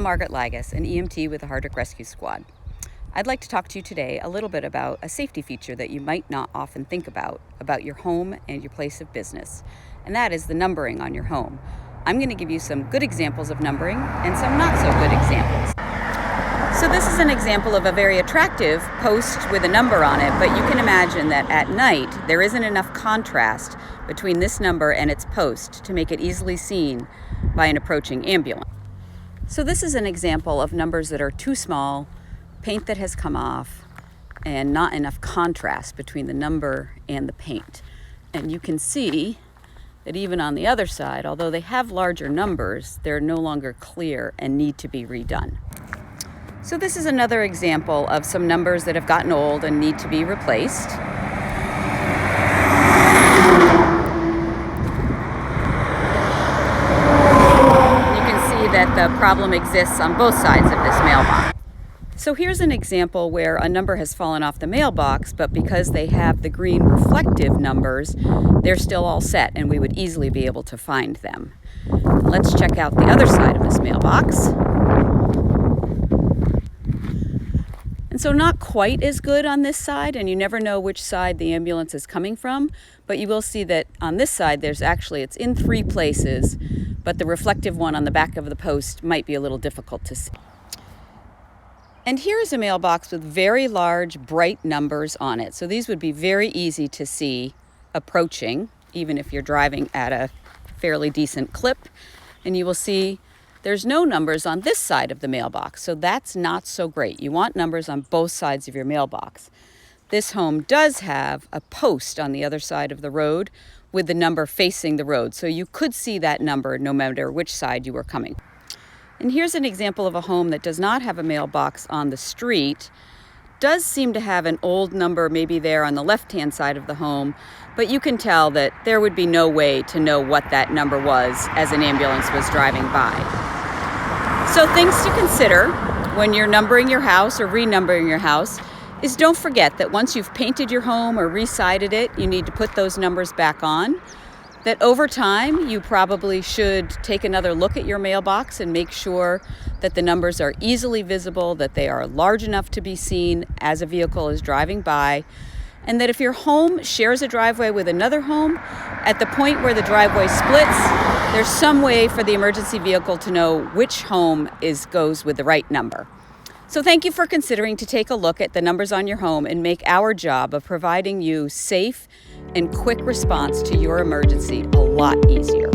Margaret Lagus, an EMT with the Hardwick Rescue Squad. I'd like to talk to you today a little bit about a safety feature that you might not often think about your home and your place of business, and that is the numbering on your home. I'm going to give you some good examples of numbering and some not so good examples. So this is an example of a very attractive post with a number on it, but you can imagine that at night there isn't enough contrast between this number and its post to make it easily seen by an approaching ambulance. So this is an example of numbers that are too small, paint that has come off, and not enough contrast between the number and the paint. And you can see that even on the other side, although they have larger numbers, they're no longer clear and need to be redone. So this is another example of some numbers that have gotten old and need to be replaced. That the problem exists on both sides of this mailbox. So here's an example where a number has fallen off the mailbox, but because they have the green reflective numbers, they're still all set and we would easily be able to find them. Let's check out the other side of this mailbox. And so not quite as good on this side, and you never know which side the ambulance is coming from, but you will see that on this side it's in three places, but the reflective one on the back of the post might be a little difficult to see. And here is a mailbox with very large, bright numbers on it. So these would be very easy to see approaching, even if you're driving at a fairly decent clip. And you will see there's no numbers on this side of the mailbox, so that's not so great. You want numbers on both sides of your mailbox. This home does have a post on the other side of the road with the number facing the road, so you could see that number no matter which side you were coming. And here's an example of a home that does not have a mailbox on the street. Does seem to have an old number maybe there on the left-hand side of the home, but you can tell that there would be no way to know what that number was as an ambulance was driving by. So things to consider when you're numbering your house or renumbering your house is don't forget that once you've painted your home or re-sided it, you need to put those numbers back on. That over time, you probably should take another look at your mailbox and make sure that the numbers are easily visible, that they are large enough to be seen as a vehicle is driving by, and that if your home shares a driveway with another home, at the point where the driveway splits, there's some way for the emergency vehicle to know which home goes with the right number. So thank you for considering to take a look at the numbers on your home and make our job of providing you safe and quick response to your emergency a lot easier.